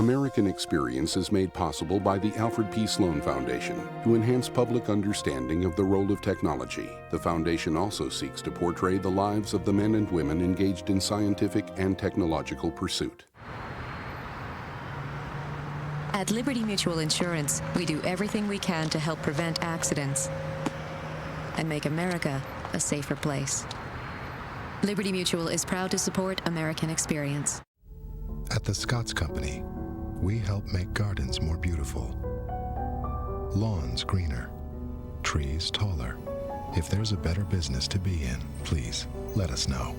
American Experience is made possible by the Alfred P. Sloan Foundation to enhance public understanding of the role of technology. The foundation also seeks to portray the lives of the men and women engaged in scientific and technological pursuit. At Liberty Mutual Insurance, we do everything we can to help prevent accidents and make America a safer place. Liberty Mutual is proud to support American Experience. At the Scotts Company, we help make gardens more beautiful, lawns greener, trees taller. If there's a better business to be in, please let us know.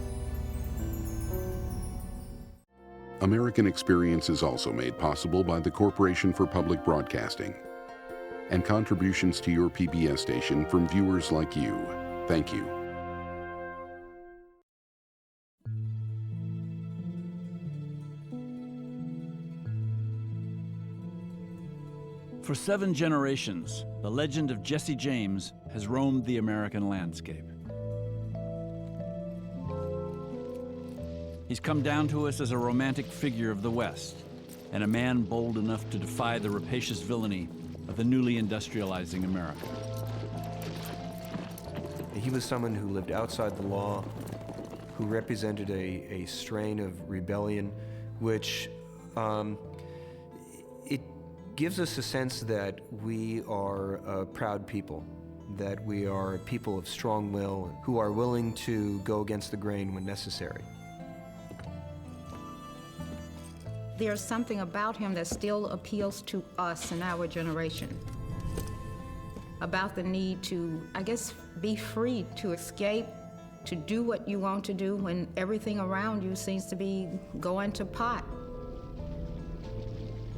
American Experience is also made possible by the Corporation for Public Broadcasting and contributions to your PBS station from viewers like you. Thank you. For 7 generations, the legend of Jesse James has roamed the American landscape. He's come down to us as a romantic figure of the West and a man bold enough to defy the rapacious villainy of the newly industrializing America. He was someone who lived outside the law, who represented a strain of rebellion, which it gives us a sense that we are a proud people, that we are a people of strong will who are willing to go against the grain when necessary. There's something about him that still appeals to us in our generation, about the need to, I guess, be free, to escape, to do what you want to do when everything around you seems to be going to pot.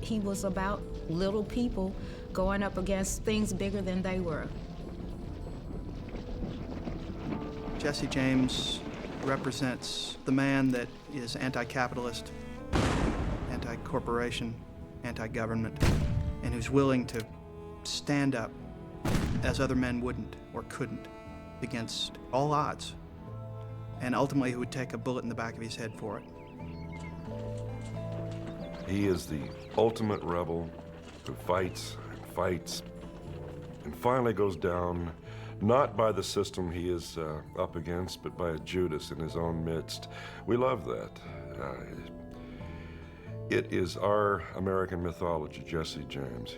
He was about little people going up against things bigger than they were. Jesse James represents the man that is anti-capitalist, anti-corporation, anti-government, and who's willing to stand up as other men wouldn't or couldn't against all odds, and ultimately who would take a bullet in the back of his head for it. He is the ultimate rebel who fights and fights and finally goes down, not by the system he is up against, but by a Judas in his own midst. We love that. It is our American mythology, Jesse James.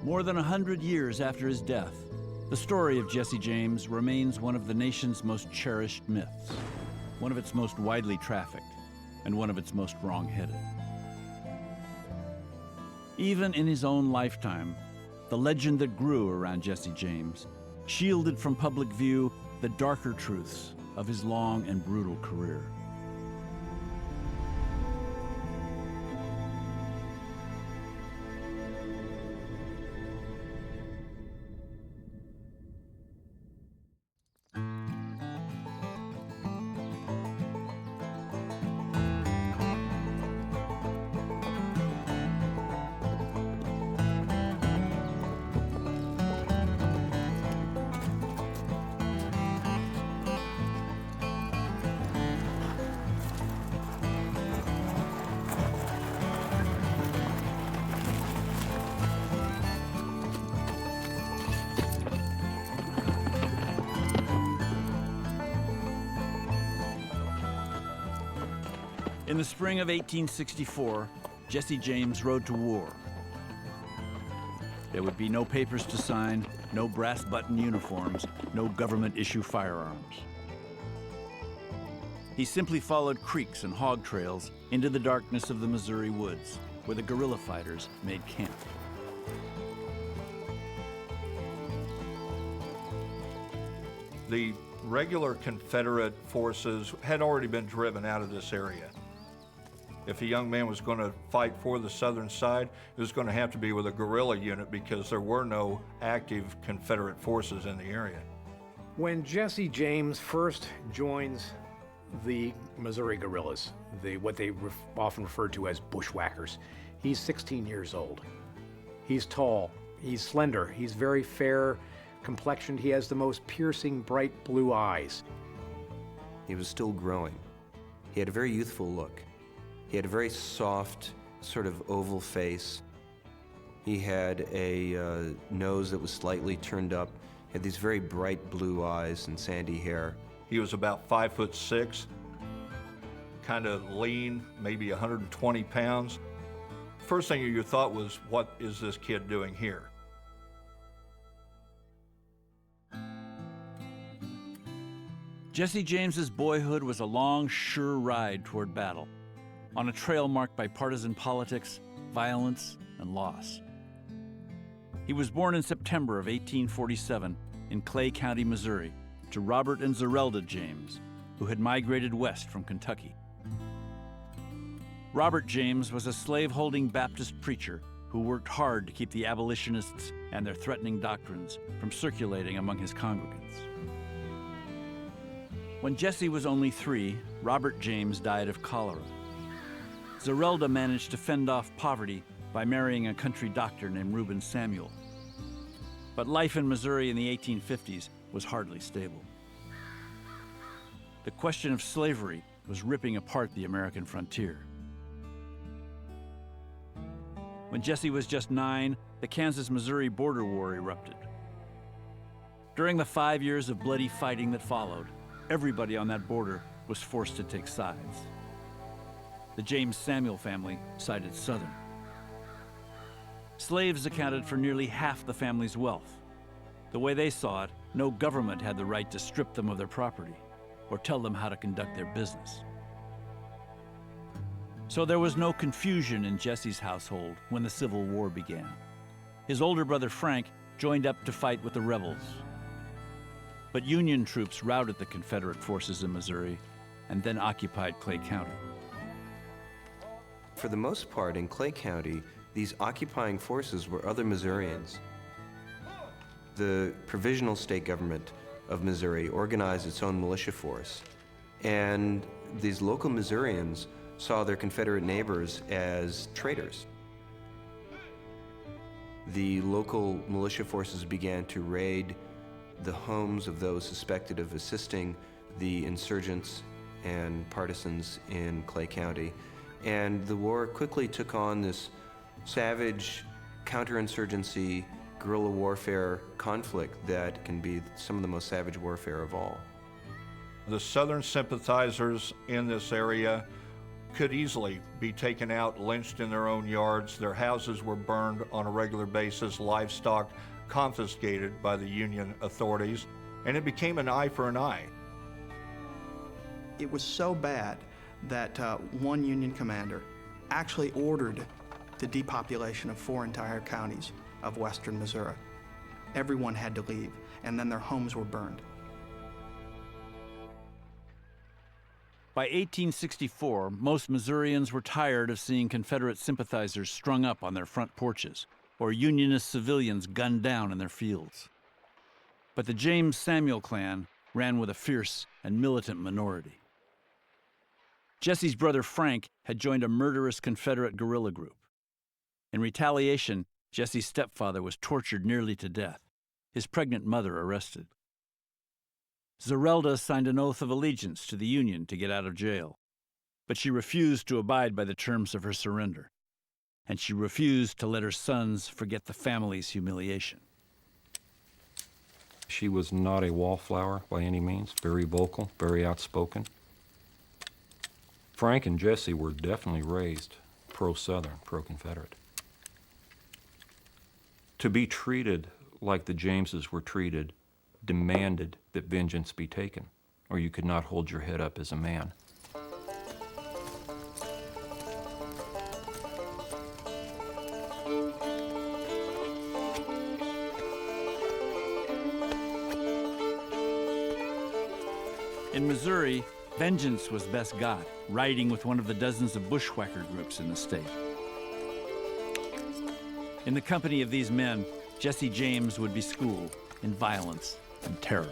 More than 100 years after his death, the story of Jesse James remains one of the nation's most cherished myths, one of its most widely trafficked, and one of its most wrong-headed. Even in his own lifetime, the legend that grew around Jesse James shielded from public view the darker truths of his long and brutal career. In the spring of 1864, Jesse James rode to war. There would be no papers to sign, no brass button uniforms, no government-issue firearms. He simply followed creeks and hog trails into the darkness of the Missouri woods, where the guerrilla fighters made camp. The regular Confederate forces had already been driven out of this area. If a young man was going to fight for the southern side, it was going to have to be with a guerrilla unit because there were no active Confederate forces in the area. When Jesse James first joins the Missouri guerrillas, what they often refer to as bushwhackers, he's 16 years old. He's tall, he's slender, he's very fair complexioned, he has the most piercing bright blue eyes. He was still growing. He had a very youthful look. He had a very soft, sort of oval face. He had a nose that was slightly turned up. He had these very bright blue eyes and sandy hair. He was about 5'6", kind of lean, maybe 120 pounds. First thing you thought was, what is this kid doing here? Jesse James's boyhood was a long, sure ride toward battle, on a trail marked by partisan politics, violence, and loss. He was born in September of 1847 in Clay County, Missouri, to Robert and Zerelda James, who had migrated west from Kentucky. Robert James was a slave-holding Baptist preacher who worked hard to keep the abolitionists and their threatening doctrines from circulating among his congregants. When Jesse was only 3, Robert James died of cholera. Zerelda managed to fend off poverty by marrying a country doctor named Reuben Samuel. But life in Missouri in the 1850s was hardly stable. The question of slavery was ripping apart the American frontier. When Jesse was just 9, the Kansas-Missouri border war erupted. During the 5 years of bloody fighting that followed, everybody on that border was forced to take sides. The James Samuel family sided Southern. Slaves accounted for nearly half the family's wealth. The way they saw it, no government had the right to strip them of their property or tell them how to conduct their business. So there was no confusion in Jesse's household when the Civil War began. His older brother Frank joined up to fight with the rebels. But Union troops routed the Confederate forces in Missouri and then occupied Clay County. For the most part, in Clay County, these occupying forces were other Missourians. The provisional state government of Missouri organized its own militia force, and these local Missourians saw their Confederate neighbors as traitors. The local militia forces began to raid the homes of those suspected of assisting the insurgents and partisans in Clay County, and the war quickly took on this savage counterinsurgency, guerrilla warfare conflict that can be some of the most savage warfare of all. The Southern sympathizers in this area could easily be taken out, lynched in their own yards. Their houses were burned on a regular basis, livestock confiscated by the Union authorities, and it became an eye for an eye. It was so bad that one Union commander actually ordered the depopulation of 4 entire counties of western Missouri. Everyone had to leave, and then their homes were burned. By 1864, most Missourians were tired of seeing Confederate sympathizers strung up on their front porches or Unionist civilians gunned down in their fields. But the James Samuel clan ran with a fierce and militant minority. Jesse's brother Frank had joined a murderous Confederate guerrilla group. In retaliation, Jesse's stepfather was tortured nearly to death, his pregnant mother arrested. Zerelda signed an oath of allegiance to the Union to get out of jail, but she refused to abide by the terms of her surrender, and she refused to let her sons forget the family's humiliation. She was not a wallflower by any means, very vocal, very outspoken. Frank and Jesse were definitely raised pro-Southern, pro-Confederate. To be treated like the Jameses were treated demanded that vengeance be taken, or you could not hold your head up as a man. In Missouri, vengeance was best got, riding with one of the dozens of bushwhacker groups in the state. In the company of these men, Jesse James would be schooled in violence and terror.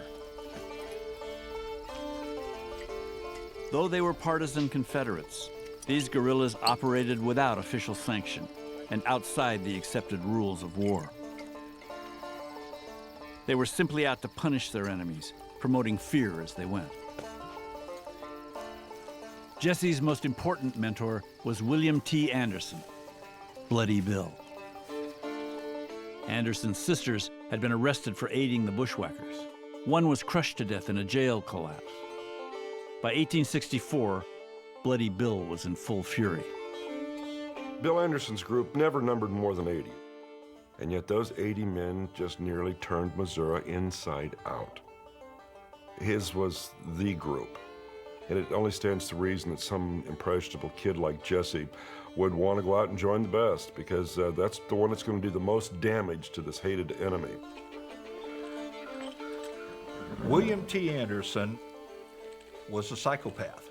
Though they were partisan Confederates, these guerrillas operated without official sanction and outside the accepted rules of war. They were simply out to punish their enemies, promoting fear as they went. Jesse's most important mentor was William T. Anderson, Bloody Bill. Anderson's sisters had been arrested for aiding the bushwhackers. One was crushed to death in a jail collapse. By 1864, Bloody Bill was in full fury. Bill Anderson's group never numbered more than 80. And yet those 80 men just nearly turned Missouri inside out. His was the group. And it only stands to reason that some impressionable kid like Jesse would want to go out and join the best, because that's the one that's going to do the most damage to this hated enemy. William T. Anderson was a psychopath.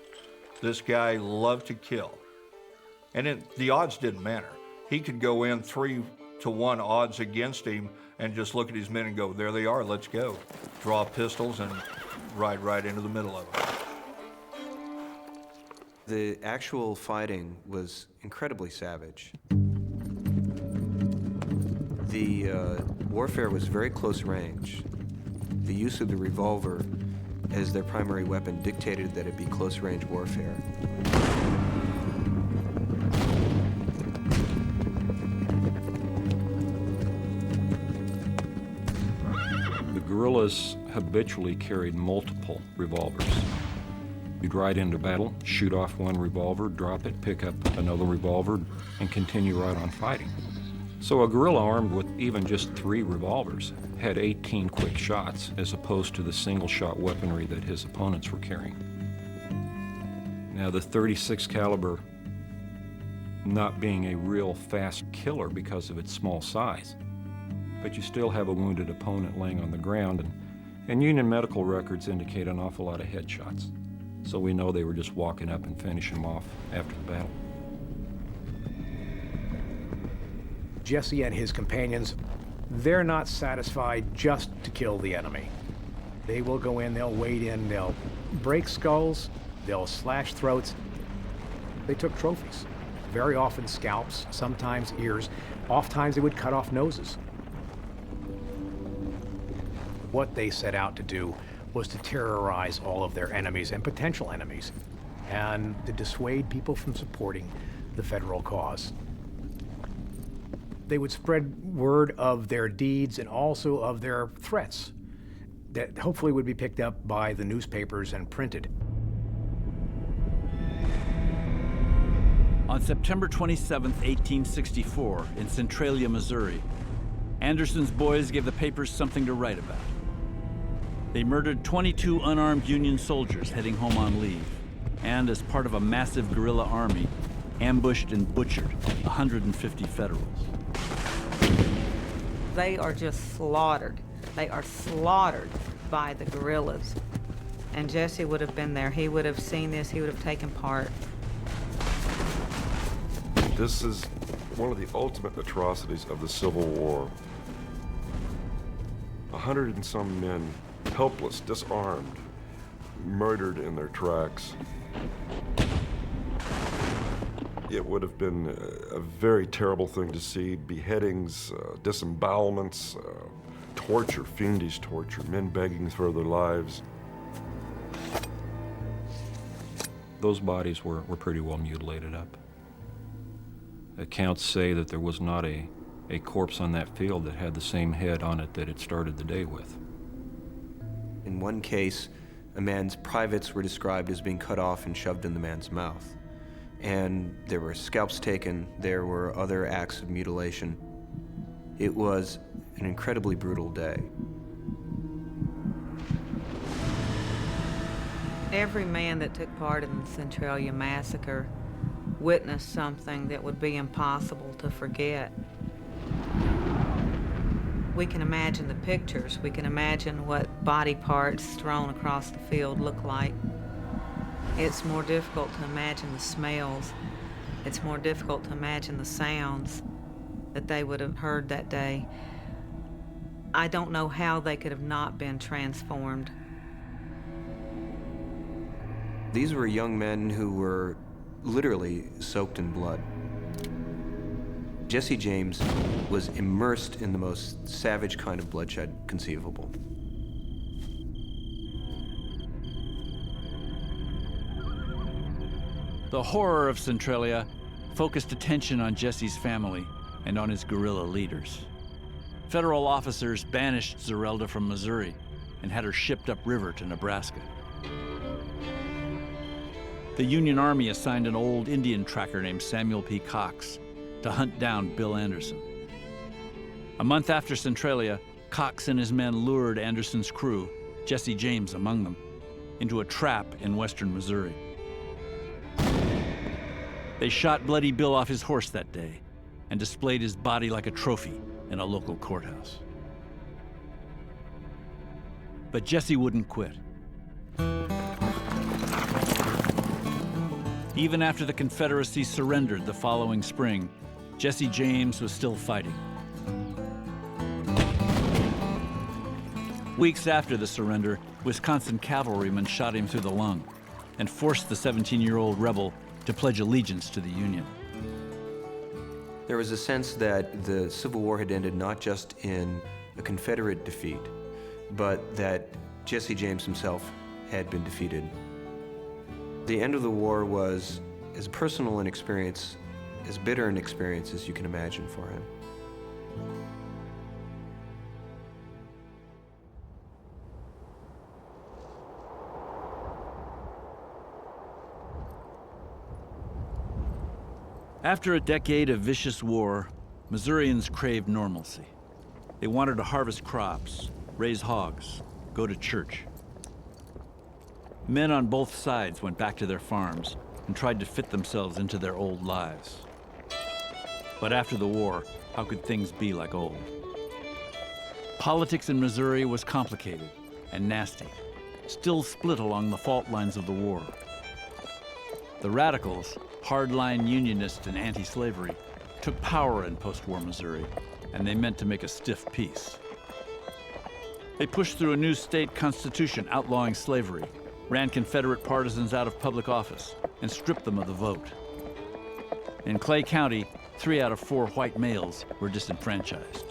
This guy loved to kill. And the odds didn't matter. He could go in 3-1 odds against him and just look at his men and go, there they are, let's go. Draw pistols and ride right into the middle of them. The actual fighting was incredibly savage. The warfare was very close range. The use of the revolver as their primary weapon dictated that it be close-range warfare. The guerrillas habitually carried multiple revolvers. You'd ride into battle, shoot off one revolver, drop it, pick up another revolver, and continue right on fighting. So a guerrilla armed with even just 3 revolvers had 18 quick shots, as opposed to the single-shot weaponry that his opponents were carrying. Now, the .36 caliber not being a real fast killer because of its small size, but you still have a wounded opponent laying on the ground, and Union medical records indicate an awful lot of headshots. So we know they were just walking up and finishing them off after the battle. Jesse and his companions, they're not satisfied just to kill the enemy. They will go in, they'll wade in, they'll break skulls, they'll slash throats. They took trophies, very often scalps, sometimes ears, oftentimes they would cut off noses. What they set out to do was to terrorize all of their enemies and potential enemies, and to dissuade people from supporting the federal cause. They would spread word of their deeds and also of their threats that hopefully would be picked up by the newspapers and printed. On September 27, 1864, in Centralia, Missouri, Anderson's boys gave the papers something to write about. They murdered 22 unarmed Union soldiers heading home on leave, and as part of a massive guerrilla army, ambushed and butchered 150 Federals. They are just slaughtered. They are slaughtered by the guerrillas. And Jesse would have been there. He would have seen this. He would have taken part. This is one of the ultimate atrocities of the Civil War. 100 and some men, helpless, disarmed, murdered in their tracks. It would have been a very terrible thing to see. Beheadings, disembowelments, torture, fiendish torture, men begging for their lives. Those bodies were pretty well mutilated up. Accounts say that there was not a corpse on that field that had the same head on it that it started the day with. In one case, a man's privates were described as being cut off and shoved in the man's mouth. And there were scalps taken, there were other acts of mutilation. It was an incredibly brutal day. Every man that took part in the Centralia massacre witnessed something that would be impossible to forget. We can imagine the pictures. We can imagine what body parts strewn across the field look like. It's more difficult to imagine the smells. It's more difficult to imagine the sounds that they would have heard that day. I don't know how they could have not been transformed. These were young men who were literally soaked in blood. Jesse James was immersed in the most savage kind of bloodshed conceivable. The horror of Centralia focused attention on Jesse's family and on his guerrilla leaders. Federal officers banished Zerelda from Missouri and had her shipped upriver to Nebraska. The Union Army assigned an old Indian tracker named Samuel P. Cox to hunt down Bill Anderson. A month after Centralia, Cox and his men lured Anderson's crew, Jesse James among them, into a trap in western Missouri. They shot Bloody Bill off his horse that day and displayed his body like a trophy in a local courthouse. But Jesse wouldn't quit. Even after the Confederacy surrendered the following spring, Jesse James was still fighting. Weeks after the surrender, Wisconsin cavalrymen shot him through the lung and forced the 17-year-old rebel to pledge allegiance to the Union. There was a sense that the Civil War had ended not just in a Confederate defeat, but that Jesse James himself had been defeated. The end of the war was as personal an experience, as bitter an experience as you can imagine for him. After a decade of vicious war, Missourians craved normalcy. They wanted to harvest crops, raise hogs, go to church. Men on both sides went back to their farms and tried to fit themselves into their old lives. But after the war, how could things be like old? Politics in Missouri was complicated and nasty, still split along the fault lines of the war. The radicals, hardline unionists and anti-slavery, took power in post-war Missouri, and they meant to make a stiff peace. They pushed through a new state constitution outlawing slavery, ran Confederate partisans out of public office, and stripped them of the vote. In Clay County, 3 out of 4 white males were disenfranchised.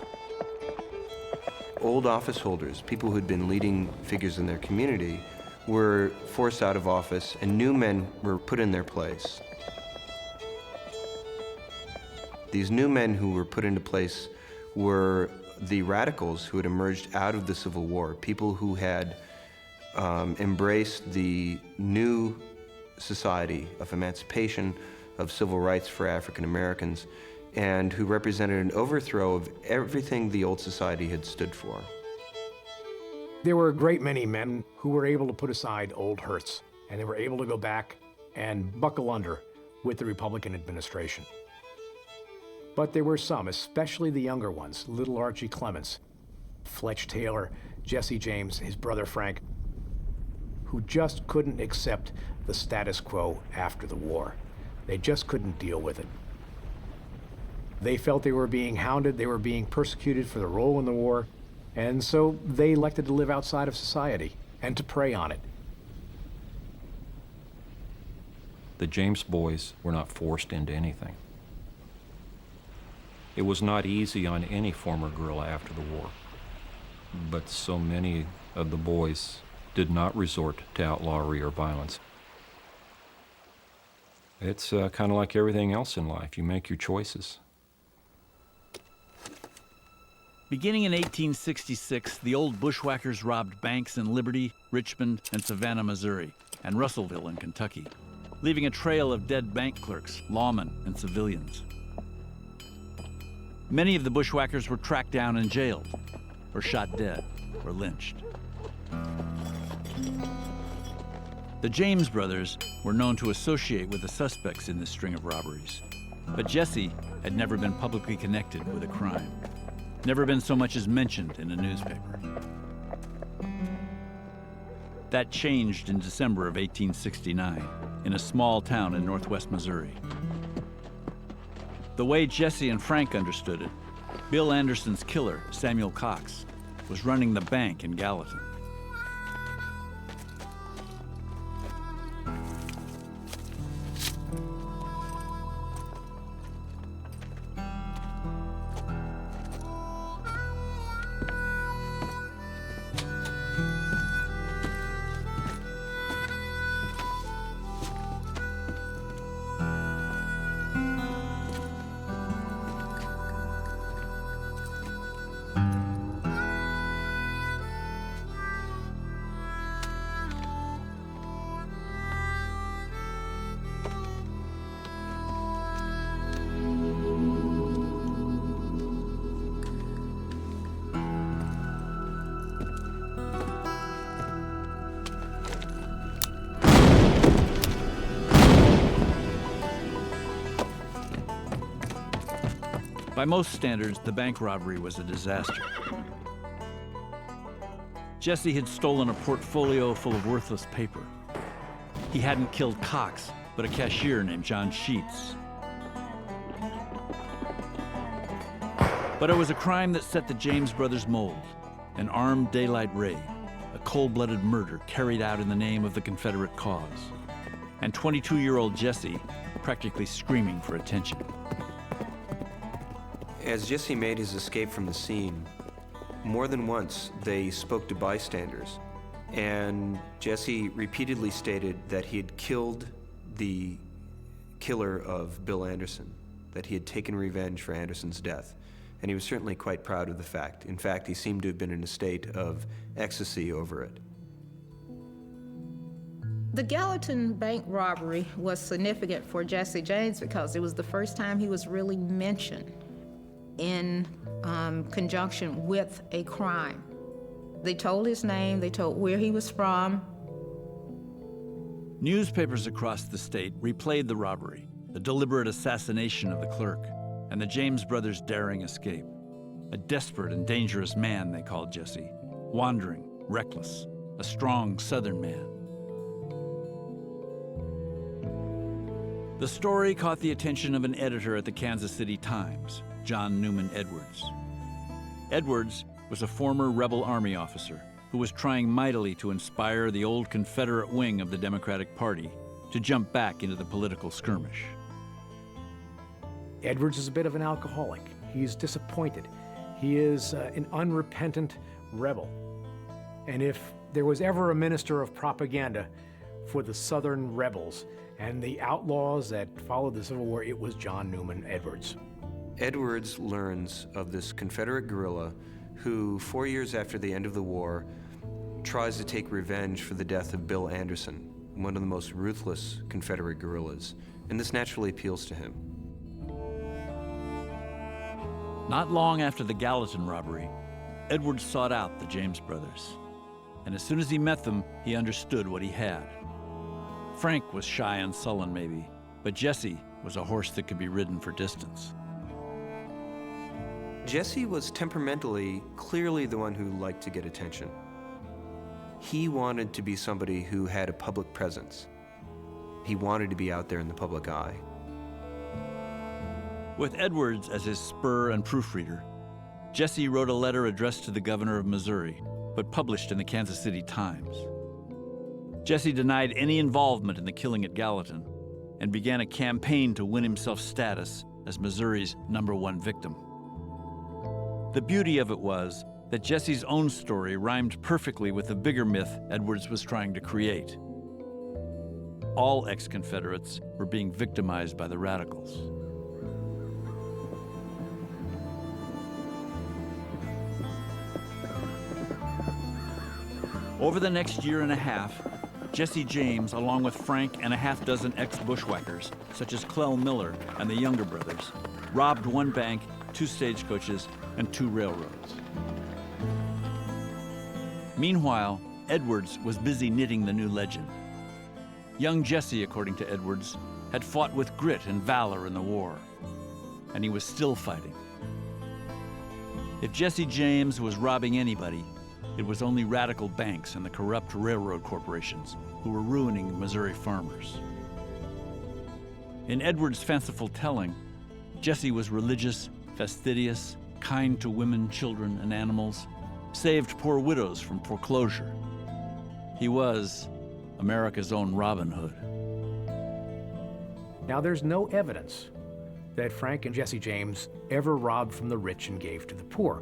Old office holders, people who'd been leading figures in their community, were forced out of office, and new men were put in their place. These new men who were put into place were the radicals who had emerged out of the Civil War, people who had embraced the new society of emancipation, of civil rights for African Americans, and who represented an overthrow of everything the old society had stood for. There were a great many men who were able to put aside old hurts, and they were able to go back and buckle under with the Republican administration. But there were some, especially the younger ones, little Archie Clements, Fletch Taylor, Jesse James, his brother Frank, who just couldn't accept the status quo after the war. They just couldn't deal with it. They felt they were being hounded, they were being persecuted for their role in the war, and so they elected to live outside of society and to prey on it. The James boys were not forced into anything. It was not easy on any former guerrilla after the war, but so many of the boys did not resort to outlawry or violence. It's kind of like everything else in life. You make your choices. Beginning in 1866, the old bushwhackers robbed banks in Liberty, Richmond, and Savannah, Missouri, and Russellville in Kentucky, leaving a trail of dead bank clerks, lawmen, and civilians. Many of the bushwhackers were tracked down and jailed, or shot dead, or lynched. The James brothers were known to associate with the suspects in this string of robberies, but Jesse had never been publicly connected with a crime, never been so much as mentioned in a newspaper. That changed in December of 1869 in a small town in northwest Missouri. The way Jesse and Frank understood it, Bill Anderson's killer, Samuel Cox, was running the bank in Gallatin. By most standards, the bank robbery was a disaster. Jesse had stolen a portfolio full of worthless paper. He hadn't killed Cox, but a cashier named John Sheets. But it was a crime that set the James brothers mold, an armed daylight raid, a cold-blooded murder carried out in the name of the Confederate cause, and 22-year-old Jesse practically screaming for attention. As Jesse made his escape from the scene, more than once they spoke to bystanders, and Jesse repeatedly stated that he had killed the killer of Bill Anderson, that he had taken revenge for Anderson's death, and he was certainly quite proud of the fact. In fact, he seemed to have been in a state of ecstasy over it. The Gallatin bank robbery was significant for Jesse James because it was the first time he was really mentioned in conjunction with a crime. They told his name, they told where he was from. Newspapers across the state replayed the robbery, the deliberate assassination of the clerk, and the James brothers' daring escape. A desperate and dangerous man, they called Jesse. Wandering, reckless, a strong Southern man. The story caught the attention of an editor at the Kansas City Times, John Newman Edwards. Edwards was a former rebel Army officer who was trying mightily to inspire the old Confederate wing of the Democratic Party to jump back into the political skirmish. Edwards is a bit of an alcoholic. He's disappointed. He is an unrepentant rebel. And if there was ever a minister of propaganda for the Southern rebels and the outlaws that followed the Civil War, it was John Newman Edwards. Edwards learns of this Confederate guerrilla who, 4 years after the end of the war, tries to take revenge for the death of Bill Anderson, one of the most ruthless Confederate guerrillas, and this naturally appeals to him. Not long after the Gallatin robbery, Edwards sought out the James brothers. And as soon as he met them, he understood what he had. Frank was shy and sullen, maybe, but Jesse was a horse that could be ridden for distance. Jesse was temperamentally clearly the one who liked to get attention. He wanted to be somebody who had a public presence. He wanted to be out there in the public eye. With Edwards as his spur and proofreader, Jesse wrote a letter addressed to the governor of Missouri, but published in the Kansas City Times. Jesse denied any involvement in the killing at Gallatin and began a campaign to win himself status as Missouri's #1 victim. The beauty of it was that Jesse's own story rhymed perfectly with the bigger myth Edwards was trying to create. All ex-Confederates were being victimized by the radicals. Over the next year and a half, Jesse James, along with Frank and a half-dozen ex-bushwhackers, such as Clell Miller and the Younger brothers, robbed one bank, 2 stagecoaches, and 2 railroads. Meanwhile, Edwards was busy knitting the new legend. Young Jesse, according to Edwards, had fought with grit and valor in the war, and he was still fighting. If Jesse James was robbing anybody, it was only radical banks and the corrupt railroad corporations who were ruining Missouri farmers. In Edwards' fanciful telling, Jesse was religious, fastidious, kind to women, children, and animals, saved poor widows from foreclosure. He was America's own Robin Hood. Now, there's no evidence that Frank and Jesse James ever robbed from the rich and gave to the poor.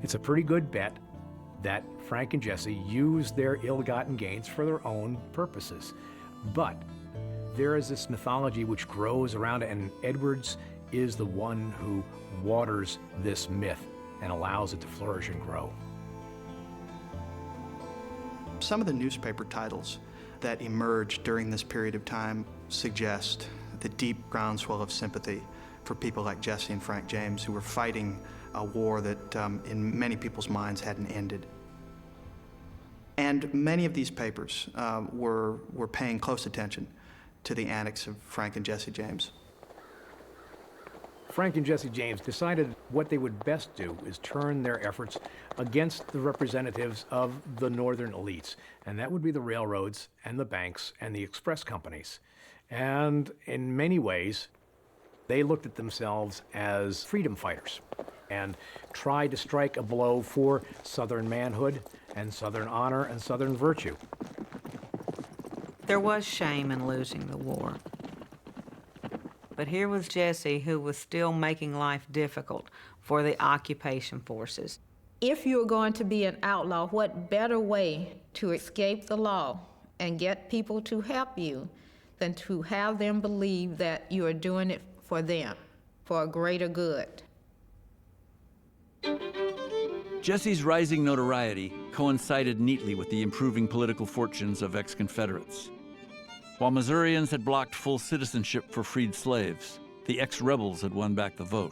It's a pretty good bet that Frank and Jesse used their ill-gotten gains for their own purposes. But there is this mythology which grows around it, and Edwards is the one who waters this myth and allows it to flourish and grow. Some of the newspaper titles that emerged during this period of time suggest the deep groundswell of sympathy for people like Jesse and Frank James, who were fighting a war that in many people's minds hadn't ended. And many of these papers were paying close attention to the antics of Frank and Jesse James. Frank and Jesse James decided what they would best do is turn their efforts against the representatives of the northern elites, and that would be the railroads and the banks and the express companies. And in many ways, they looked at themselves as freedom fighters and tried to strike a blow for Southern manhood and Southern honor and Southern virtue. There was shame in losing the war. But here was Jesse, who was still making life difficult for the occupation forces. If you're going to be an outlaw, what better way to escape the law and get people to help you than to have them believe that you are doing it for them, for a greater good? Jesse's rising notoriety coincided neatly with the improving political fortunes of ex-Confederates. While Missourians had blocked full citizenship for freed slaves, the ex-rebels had won back the vote.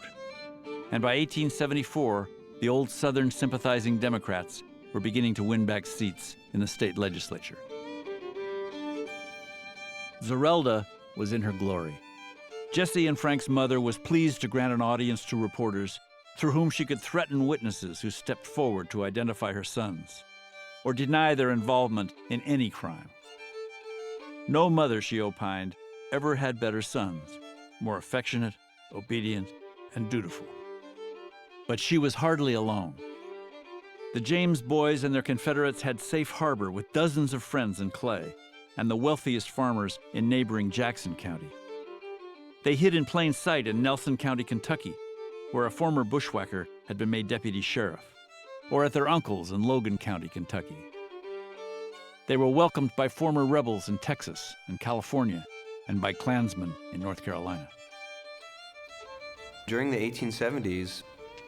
And by 1874, the old Southern sympathizing Democrats were beginning to win back seats in the state legislature. Zerelda was in her glory. Jesse and Frank's mother was pleased to grant an audience to reporters through whom she could threaten witnesses who stepped forward to identify her sons or deny their involvement in any crime. No mother, she opined, ever had better sons, more affectionate, obedient, and dutiful. But she was hardly alone. The James boys and their Confederates had safe harbor with dozens of friends in Clay and the wealthiest farmers in neighboring Jackson County. They hid in plain sight in Nelson County, Kentucky, where a former bushwhacker had been made deputy sheriff, or at their uncle's in Logan County, Kentucky. They were welcomed by former rebels in Texas and California and by Klansmen in North Carolina. During the 1870s,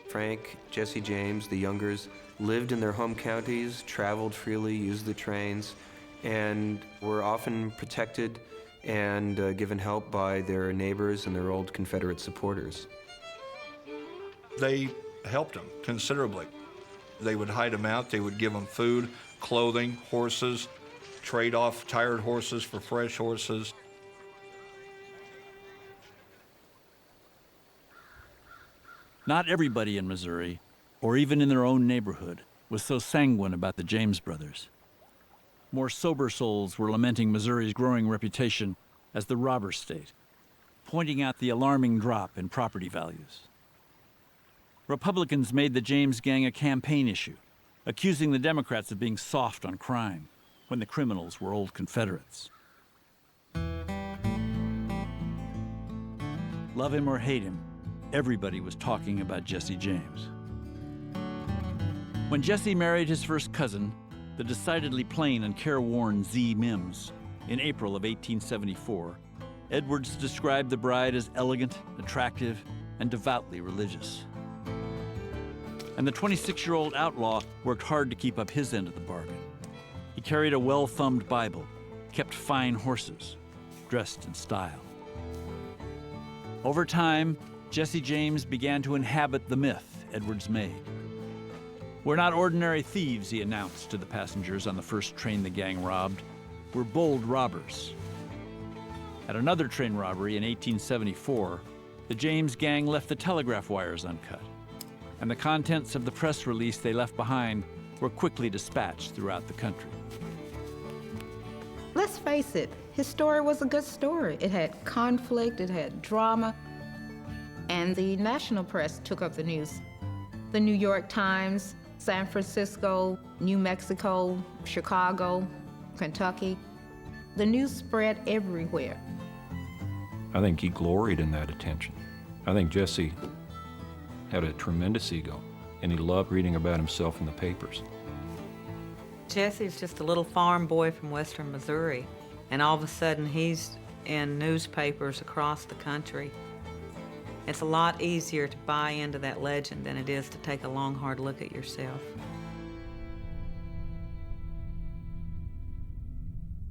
Frank, Jesse James, the Youngers, lived in their home counties, traveled freely, used the trains, and were often protected and given help by their neighbors and their old Confederate supporters. They helped them considerably. They would hide them out, they would give them food, clothing, horses, trade off tired horses for fresh horses. Not everybody in Missouri, or even in their own neighborhood, was so sanguine about the James brothers. More sober souls were lamenting Missouri's growing reputation as the robber state, pointing out the alarming drop in property values. Republicans made the James gang a campaign issue, accusing the Democrats of being soft on crime when the criminals were old Confederates. Love him or hate him, everybody was talking about Jesse James. When Jesse married his first cousin, the decidedly plain and careworn Z. Mims, in April of 1874, Edwards described the bride as elegant, attractive, and devoutly religious. And the 26-year-old outlaw worked hard to keep up his end of the bargain. He carried a well-thumbed Bible, kept fine horses, dressed in style. Over time, Jesse James began to inhabit the myth Edwards made. "We're not ordinary thieves," he announced to the passengers on the first train the gang robbed. "We're bold robbers." At another train robbery in 1874, the James gang left the telegraph wires uncut, and the contents of the press release they left behind were quickly dispatched throughout the country. Let's face it, his story was a good story. It had conflict, it had drama, and the national press took up the news. The New York Times, San Francisco, New Mexico, Chicago, Kentucky. The news spread everywhere. I think he gloried in that attention. I think Jesse had a tremendous ego, and he loved reading about himself in the papers. Jesse's just a little farm boy from western Missouri, and all of a sudden he's in newspapers across the country. It's a lot easier to buy into that legend than it is to take a long, hard look at yourself.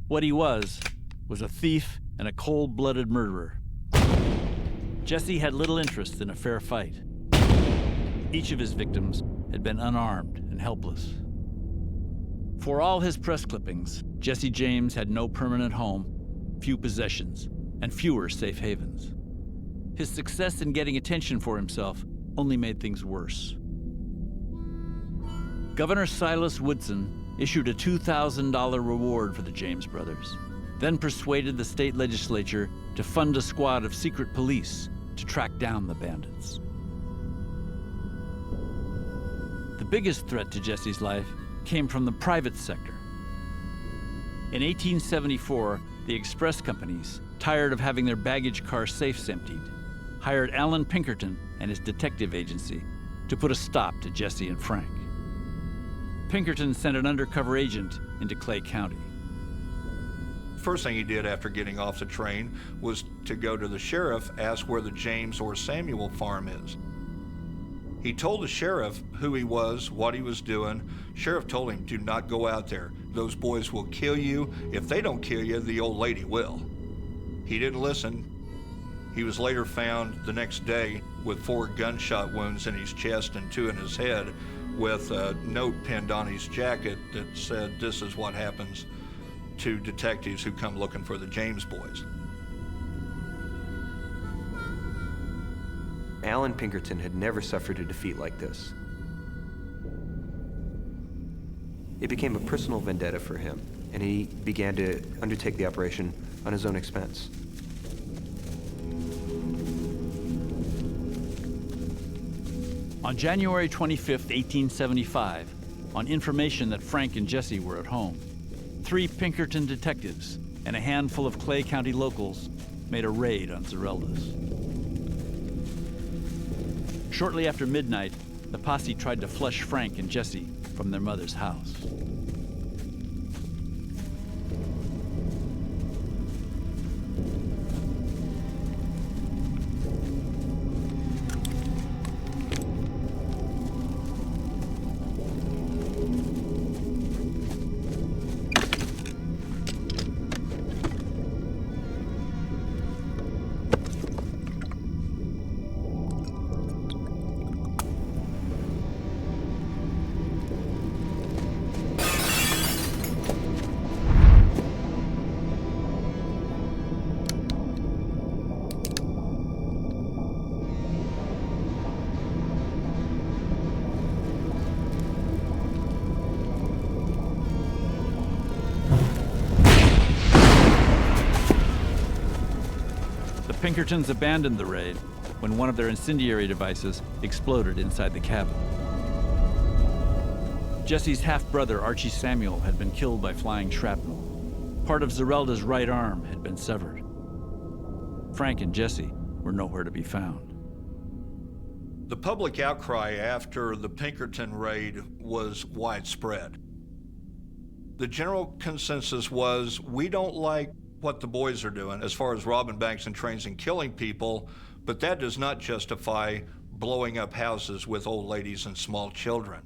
What he was a thief and a cold-blooded murderer. Jesse had little interest in a fair fight. Each of his victims had been unarmed and helpless. For all his press clippings, Jesse James had no permanent home, few possessions, and fewer safe havens. His success in getting attention for himself only made things worse. Governor Silas Woodson issued a $2,000 reward for the James brothers, then persuaded the state legislature to fund a squad of secret police to track down the bandits. The biggest threat to Jesse's life came from the private sector. In 1874, the express companies, tired of having their baggage car safes emptied, hired Alan Pinkerton and his detective agency to put a stop to Jesse and Frank. Pinkerton sent an undercover agent into Clay County. First thing he did after getting off the train was to go to the sheriff, ask where the James or Samuel farm is. He told the sheriff who he was, what he was doing. Sheriff told him, do not go out there. Those boys will kill you. If they don't kill you, the old lady will. He didn't listen. He was later found the next day with 4 gunshot wounds in his chest and 2 in his head, with a note pinned on his jacket that said, this is what happens to detectives who come looking for the James boys. Alan Pinkerton had never suffered a defeat like this. It became a personal vendetta for him, and he began to undertake the operation on his own expense. On January 25, 1875, on information that Frank and Jesse were at home, 3 Pinkerton detectives and a handful of Clay County locals made a raid on Zerelda's. Shortly after midnight, the posse tried to flush Frank and Jesse from their mother's house. Pinkertons abandoned the raid when one of their incendiary devices exploded inside the cabin. Jesse's half-brother, Archie Samuel, had been killed by flying shrapnel. Part of Zerelda's right arm had been severed. Frank and Jesse were nowhere to be found. The public outcry after the Pinkerton raid was widespread. The general consensus was, we don't like what the boys are doing as far as robbing banks and trains and killing people, but that does not justify blowing up houses with old ladies and small children.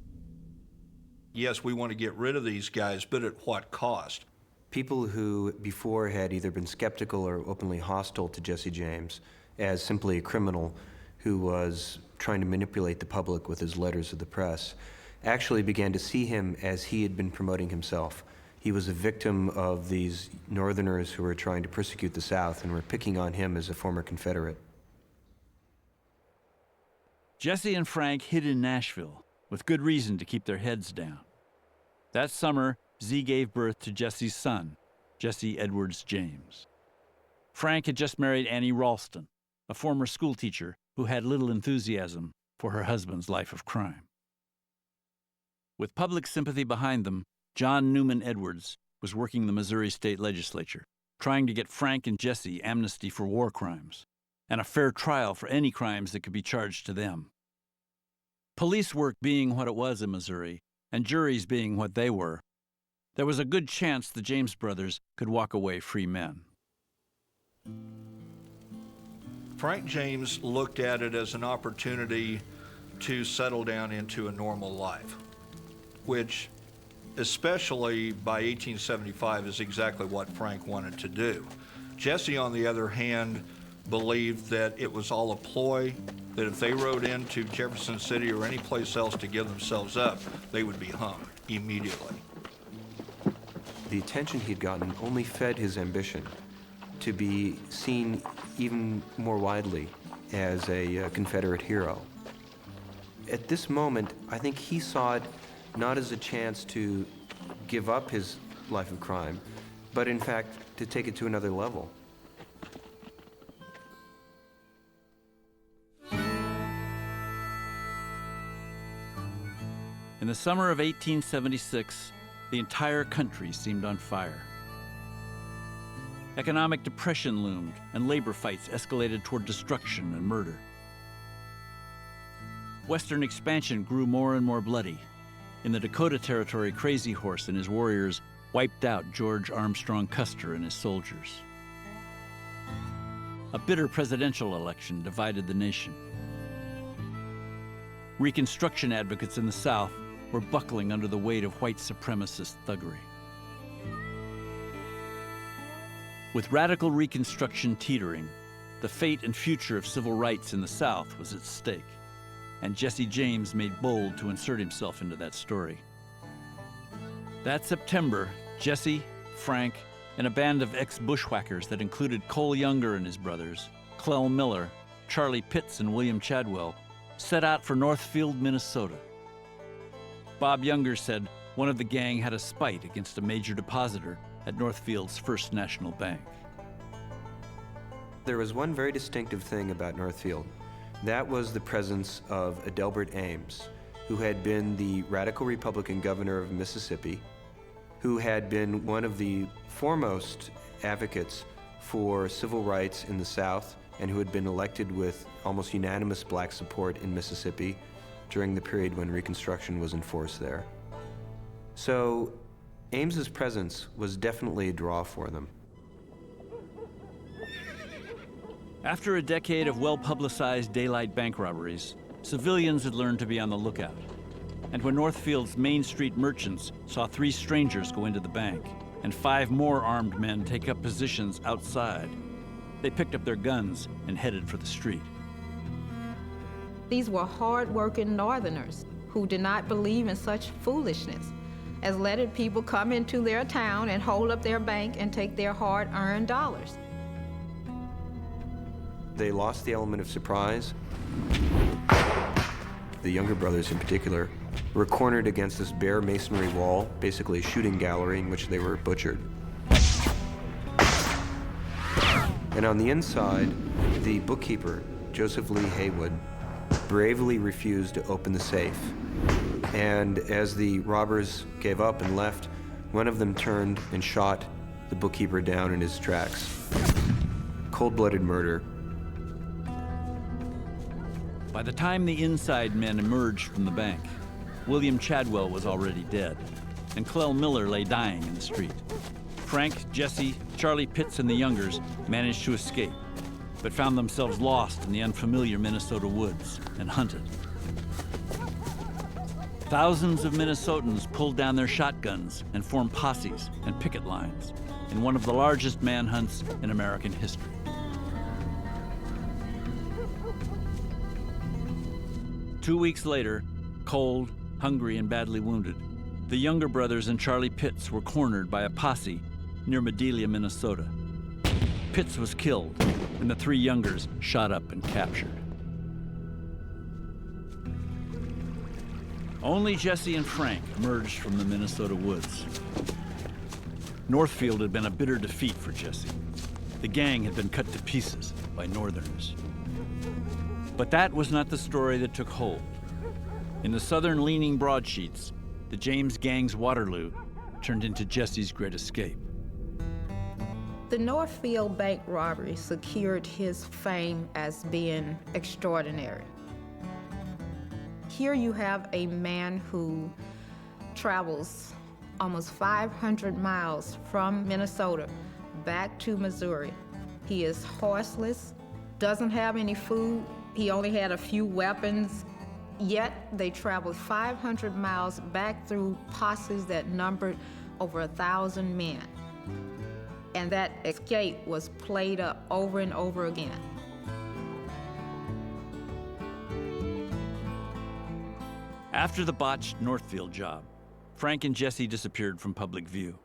Yes, we want to get rid of these guys, but at what cost? People who before had either been skeptical or openly hostile to Jesse James as simply a criminal who was trying to manipulate the public with his letters to the press actually began to see him as he had been promoting himself. He was a victim of these Northerners who were trying to persecute the South and were picking on him as a former Confederate. Jesse and Frank hid in Nashville with good reason to keep their heads down. That summer, Z gave birth to Jesse's son, Jesse Edwards James. Frank had just married Annie Ralston, a former schoolteacher who had little enthusiasm for her husband's life of crime. With public sympathy behind them, John Newman Edwards was working the Missouri State Legislature, trying to get Frank and Jesse amnesty for war crimes and a fair trial for any crimes that could be charged to them. Police work being what it was in Missouri, and juries being what they were, there was a good chance the James brothers could walk away free men. Frank James looked at it as an opportunity to settle down into a normal life, which, especially by 1875, is exactly what Frank wanted to do. Jesse, on the other hand, believed that it was all a ploy, that if they rode into Jefferson City or any place else to give themselves up, they would be hung immediately. The attention he'd gotten only fed his ambition to be seen even more widely as a Confederate hero. At this moment, I think he saw it not as a chance to give up his life of crime, but in fact, to take it to another level. In the summer of 1876, the entire country seemed on fire. Economic depression loomed, and labor fights escalated toward destruction and murder. Western expansion grew more and more bloody. In the Dakota Territory, Crazy Horse and his warriors wiped out George Armstrong Custer and his soldiers. A bitter presidential election divided the nation. Reconstruction advocates in the South were buckling under the weight of white supremacist thuggery. With radical Reconstruction teetering, the fate and future of civil rights in the South was at stake, and Jesse James made bold to insert himself into that story. That September, Jesse, Frank, and a band of ex-bushwhackers that included Cole Younger and his brothers, Clell Miller, Charlie Pitts, and William Chadwell, set out for Northfield, Minnesota. Bob Younger said one of the gang had a spite against a major depositor at Northfield's First National Bank. There was one very distinctive thing about Northfield. That was the presence of Adelbert Ames, who had been the radical Republican governor of Mississippi, who had been one of the foremost advocates for civil rights in the South, and who had been elected with almost unanimous black support in Mississippi during the period when Reconstruction was in force there. So Ames's presence was definitely a draw for them. After a decade of well-publicized daylight bank robberies, civilians had learned to be on the lookout. And when Northfield's Main Street merchants saw 3 strangers go into the bank and 5 more armed men take up positions outside, they picked up their guns and headed for the street. These were hard-working Northerners who did not believe in such foolishness as letting people come into their town and hold up their bank and take their hard-earned dollars. They lost the element of surprise. The Younger brothers in particular were cornered against this bare masonry wall, basically a shooting gallery in which they were butchered. And on the inside, the bookkeeper, Joseph Lee Haywood, bravely refused to open the safe. And as the robbers gave up and left, one of them turned and shot the bookkeeper down in his tracks. Cold-blooded murder. By the time the inside men emerged from the bank, William Chadwell was already dead, and Clell Miller lay dying in the street. Frank, Jesse, Charlie Pitts, and the Youngers managed to escape, but found themselves lost in the unfamiliar Minnesota woods and hunted. Thousands of Minnesotans pulled down their shotguns and formed posses and picket lines in one of the largest manhunts in American history. Two weeks later, cold, hungry, and badly wounded, the Younger brothers and Charlie Pitts were cornered by a posse near Madelia, Minnesota. Pitts was killed, and the 3 Youngers shot up and captured. Only Jesse and Frank emerged from the Minnesota woods. Northfield had been a bitter defeat for Jesse. The gang had been cut to pieces by Northerners. But that was not the story that took hold. In the southern-leaning broadsheets, the James gang's Waterloo turned into Jesse's great escape. The Northfield bank robbery secured his fame as being extraordinary. Here you have a man who travels almost 500 miles from Minnesota back to Missouri. He is horseless, doesn't have any food. He only had a few weapons, yet they traveled 500 miles back through posses that numbered over 1,000 men. And that escape was played up over and over again. After the botched Northfield job, Frank and Jesse disappeared from public view.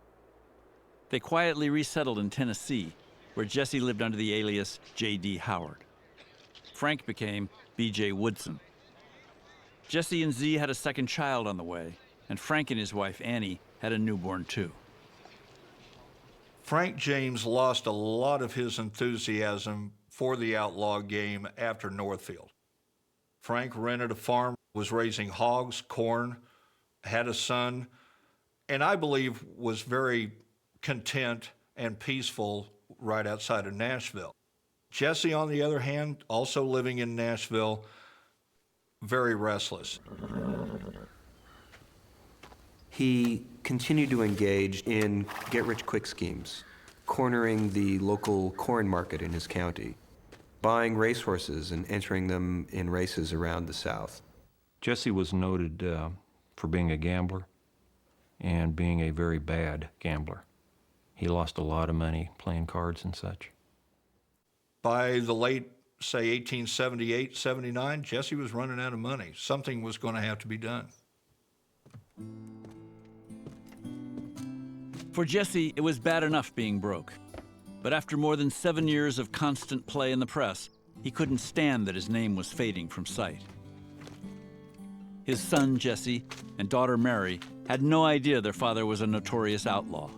They quietly resettled in Tennessee, where Jesse lived under the alias J.D. Howard. Frank became B.J. Woodson. Jesse and Z had a second child on the way, and Frank and his wife, Annie, had a newborn too. Frank James lost a lot of his enthusiasm for the outlaw game after Northfield. Frank rented a farm, was raising hogs, corn, had a son, and I believe was very content and peaceful right outside of Nashville. Jesse, on the other hand, also living in Nashville, very restless. He continued to engage in get-rich-quick schemes, cornering the local corn market in his county, buying racehorses and entering them in races around the South. Jesse was noted for being a gambler and being a very bad gambler. He lost a lot of money playing cards and such. By the late, say, 1878, 79, Jesse was running out of money. Something was going to have to be done. For Jesse, it was bad enough being broke. But after more than 7 years of constant play in the press, he couldn't stand that his name was fading from sight. His son, Jesse, and daughter, Mary, had no idea their father was a notorious outlaw.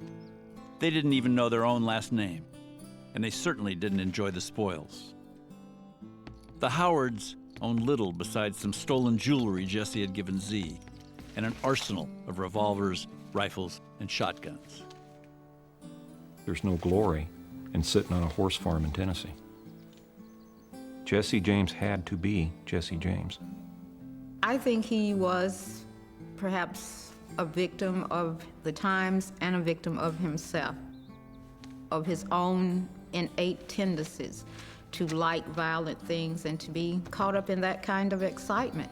They didn't even know their own last name, and they certainly didn't enjoy the spoils. The Howards owned little besides some stolen jewelry Jesse had given Z, and an arsenal of revolvers, rifles, and shotguns. There's no glory in sitting on a horse farm in Tennessee. Jesse James had to be Jesse James. I think he was perhaps a victim of the times and a victim of himself, of his own innate tendencies to like violent things and to be caught up in that kind of excitement.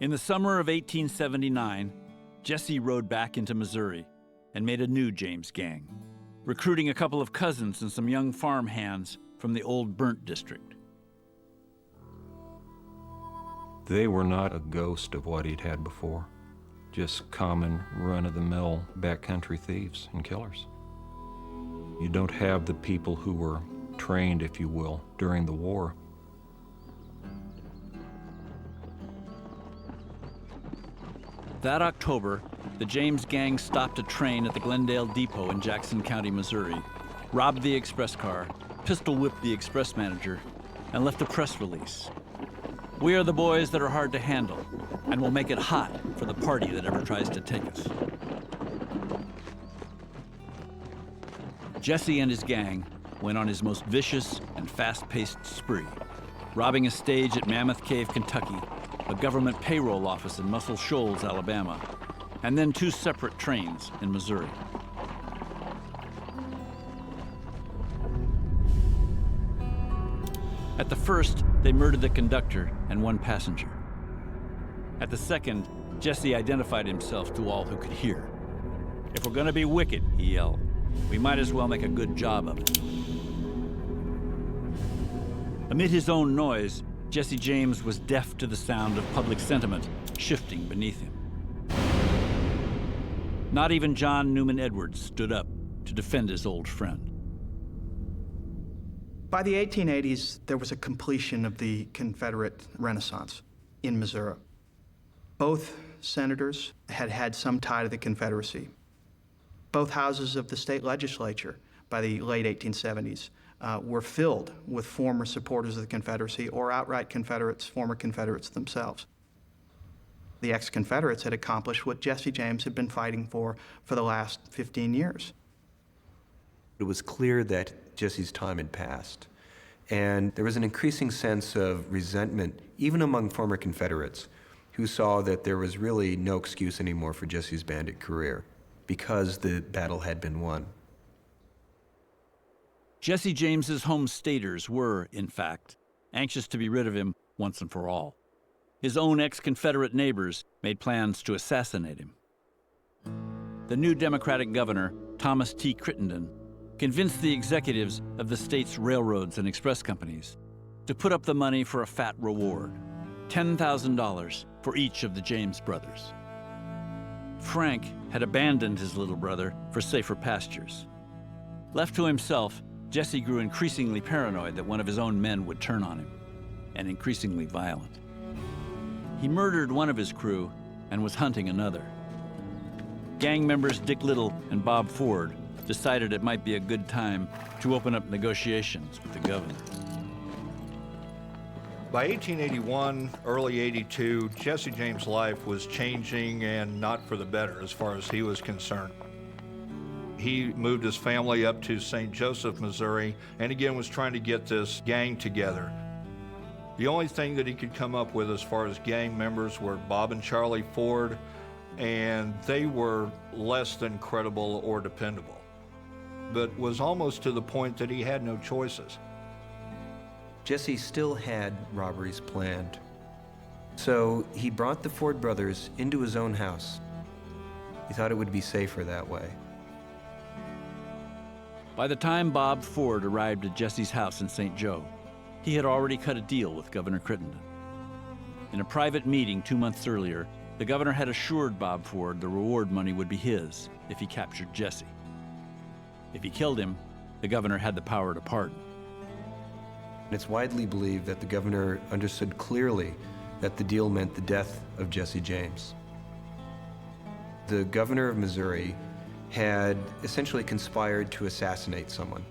In the summer of 1879, Jesse rode back into Missouri and made a new James gang, recruiting a couple of cousins and some young farm hands from the old Burnt district. They were not a ghost of what he'd had before, just common run-of-the-mill backcountry thieves and killers. You don't have the people who were trained, if you will, during the war. That October, the James gang stopped a train at the Glendale Depot in Jackson County, Missouri, robbed the express car, pistol-whipped the express manager, and left a press release. "We are the boys that are hard to handle, and will make it hot for the party that ever tries to take us." Jesse and his gang went on his most vicious and fast-paced spree, robbing a stage at Mammoth Cave, Kentucky, a government payroll office in Muscle Shoals, Alabama, and then 2 separate trains in Missouri. At the first, they murdered the conductor and 1 passenger. At the second, Jesse identified himself to all who could hear. "If we're gonna be wicked," he yelled, "we might as well make a good job of it." Amid his own noise, Jesse James was deaf to the sound of public sentiment shifting beneath him. Not even John Newman Edwards stood up to defend his old friend. By the 1880s, there was a completion of the Confederate Renaissance in Missouri. Both senators had had some tie to the Confederacy. Both houses of the state legislature by the late 1870s were filled with former supporters of the Confederacy or outright Confederates, former Confederates themselves. The ex-Confederates had accomplished what Jesse James had been fighting for the last 15 years. It was clear that Jesse's time had passed, and there was an increasing sense of resentment, even among former Confederates, who saw that there was really no excuse anymore for Jesse's bandit career because the battle had been won. Jesse James's home staters were, in fact, anxious to be rid of him once and for all. His own ex-Confederate neighbors made plans to assassinate him. The new Democratic governor, Thomas T. Crittenden, convinced the executives of the state's railroads and express companies to put up the money for a fat reward, $10,000 for each of the James brothers. Frank had abandoned his little brother for safer pastures. Left to himself, Jesse grew increasingly paranoid that one of his own men would turn on him, and increasingly violent. He murdered one of his crew and was hunting another. Gang members Dick Little and Bob Ford decided it might be a good time to open up negotiations with the governor. By 1881, early 82, Jesse James' life was changing, and not for the better as far as he was concerned. He moved his family up to St. Joseph, Missouri, and again was trying to get this gang together. The only thing that he could come up with as far as gang members were Bob and Charlie Ford, and they were less than credible or dependable, but was almost to the point that he had no choices. Jesse still had robberies planned. So he brought the Ford brothers into his own house. He thought it would be safer that way. By the time Bob Ford arrived at Jesse's house in St. Joe, he had already cut a deal with Governor Crittenden. In a private meeting 2 months earlier, the governor had assured Bob Ford the reward money would be his if he captured Jesse. If he killed him, the governor had the power to pardon. It's widely believed that the governor understood clearly that the deal meant the death of Jesse James. The governor of Missouri had essentially conspired to assassinate someone,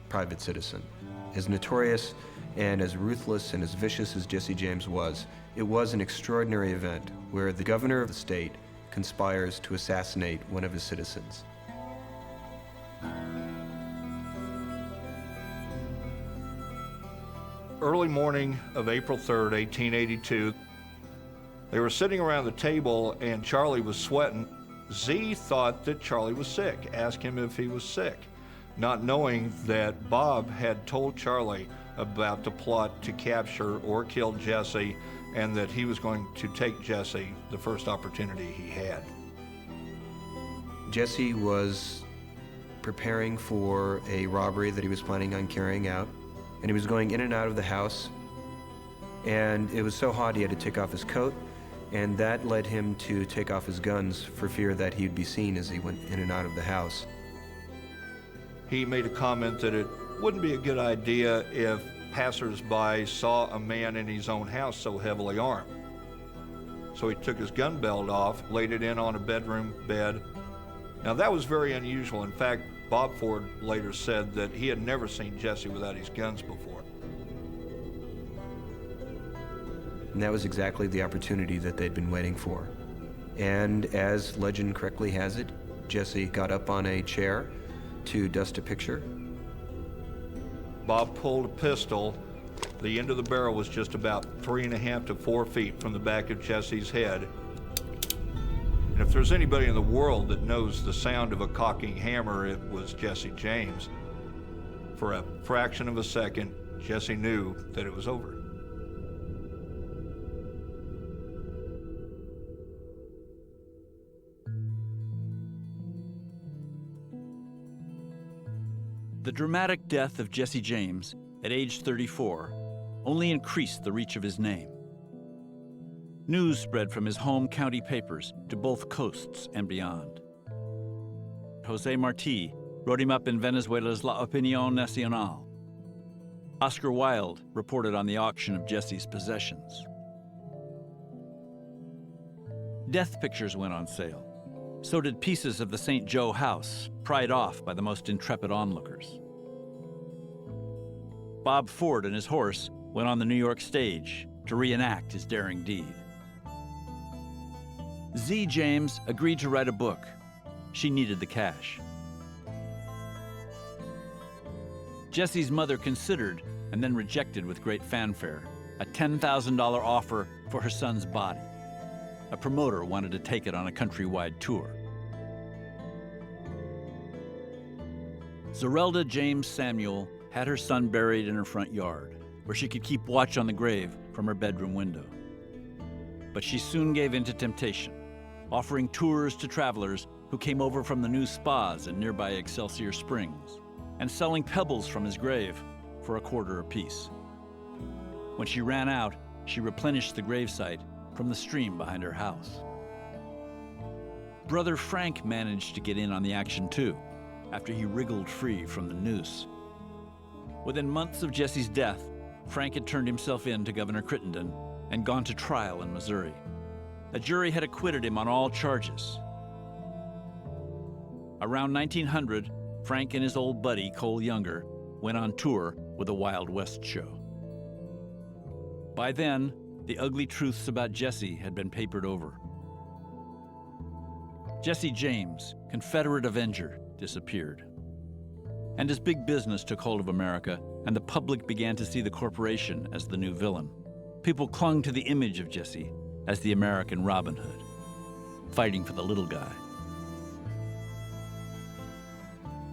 private citizen. As notorious and as ruthless and as vicious as Jesse James was, it was an extraordinary event where the governor of the state conspires to assassinate one of his citizens. Early morning of April 3rd, 1882, they were sitting around the table and Charlie was sweating. Z thought that Charlie was sick, asked him if he was sick, not knowing that Bob had told Charlie about the plot to capture or kill Jesse, and that he was going to take Jesse the first opportunity he had. Jesse was preparing for a robbery that he was planning on carrying out, and he was going in and out of the house, and it was so hot he had to take off his coat, and that led him to take off his guns for fear that he'd be seen as he went in and out of the house. He made a comment that it wouldn't be a good idea if passers-by saw a man in his own house so heavily armed. So he took his gun belt off, laid it in on a bedroom bed. Now that was very unusual. In fact, Bob Ford later said that he had never seen Jesse without his guns before. And that was exactly the opportunity that they'd been waiting for. And as legend correctly has it, Jesse got up on a chair to dust a picture. Bob pulled a pistol. The end of the barrel was just about 3.5 to 4 feet from the back of Jesse's head. And if there's anybody in the world that knows the sound of a cocking hammer, it was Jesse James. For a fraction of a second, Jesse knew that it was over. The dramatic death of Jesse James at age 34 only increased the reach of his name. News spread from his home county papers to both coasts and beyond. Jose Marti wrote him up in Venezuela's La Opinión Nacional. Oscar Wilde reported on the auction of Jesse's possessions. Death pictures went on sale. So did pieces of the St. Joe house, pried off by the most intrepid onlookers. Bob Ford and his horse went on the New York stage to reenact his daring deed. Z. James agreed to write a book. She needed the cash. Jesse's mother considered and then rejected with great fanfare a $10,000 offer for her son's body. A promoter wanted to take it on a countrywide tour. Zerelda James Samuel had her son buried in her front yard, where she could keep watch on the grave from her bedroom window. But she soon gave in to temptation, offering tours to travelers who came over from the new spas in nearby Excelsior Springs, and selling pebbles from his grave for $0.25 apiece. When she ran out, she replenished the gravesite from the stream behind her house. brother Frank managed to get in on the action too, after he wriggled free from the noose. Within months of Jesse's death, Frank had turned himself in to Governor Crittenden and gone to trial in Missouri. A jury had acquitted him on all charges. Around 1900, Frank and his old buddy, Cole Younger, went on tour with the Wild West show. By then, the ugly truths about Jesse had been papered over. Jesse James, Confederate Avenger, disappeared. And as big business took hold of America and the public began to see the corporation as the new villain, people clung to the image of Jesse as the American Robin Hood, fighting for the little guy.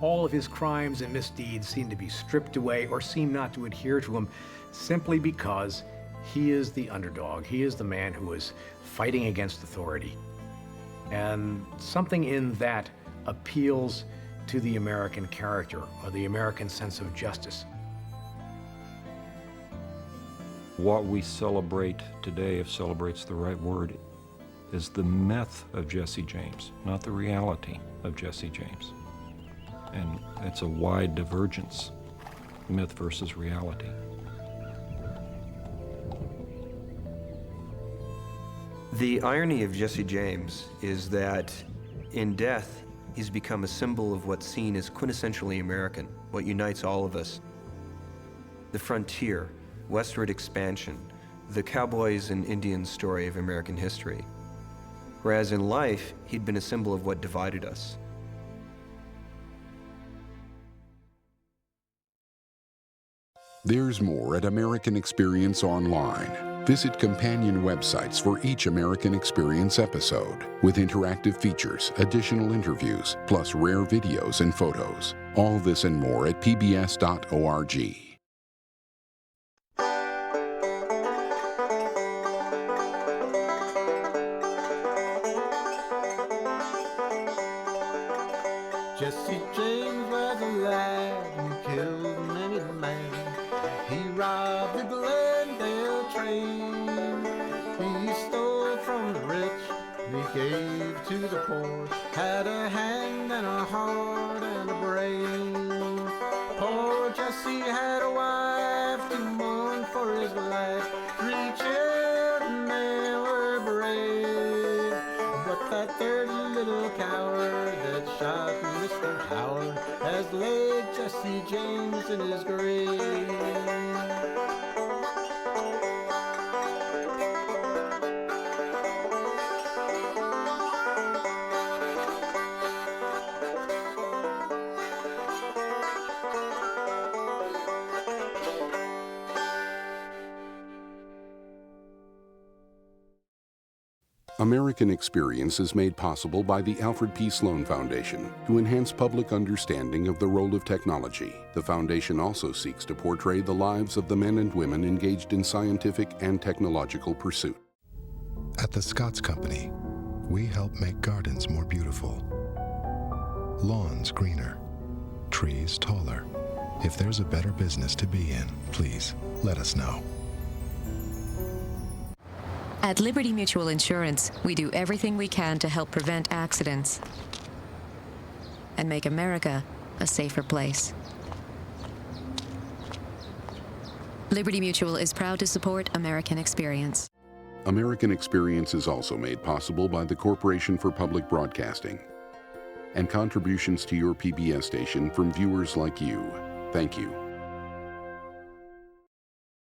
All of his crimes and misdeeds seem to be stripped away or seem not to adhere to him simply because he is the underdog. He is the man who is fighting against authority. And something in that appeals to the American character or the American sense of justice. What we celebrate today, if celebrate's the right word, is the myth of Jesse James, not the reality of Jesse James. And it's a wide divergence, myth versus reality. The irony of Jesse James is that in death, he's become a symbol of what's seen as quintessentially American, what unites all of us. The frontier, westward expansion, the cowboys and Indians story of American history. Whereas in life, he'd been a symbol of what divided us. There's more at American Experience Online. Visit companion websites for each American Experience episode with interactive features, additional interviews, plus rare videos and photos. All this and more at pbs.org. Jesse James was a lad who killed many a man. He robbed the Glendale train. He stole from the rich, and he gave to the poor. Had a hand and a heart and a brain. Poor Jesse had a wife to mourn for his life. 3 children, they were brave. But that third little coward that shot Mr. Howard has laid Jesse James in his grave. American Experience is made possible by the Alfred P. Sloan Foundation to enhance public understanding of the role of technology. The foundation also seeks to portray the lives of the men and women engaged in scientific and technological pursuit. At the Scotts Company, we help make gardens more beautiful, lawns greener, trees taller. If there's a better business to be in, please let us know. At Liberty Mutual Insurance, we do everything we can to help prevent accidents and make America a safer place. Liberty Mutual is proud to support American Experience. American Experience is also made possible by the Corporation for Public Broadcasting and contributions to your PBS station from viewers like you. Thank you.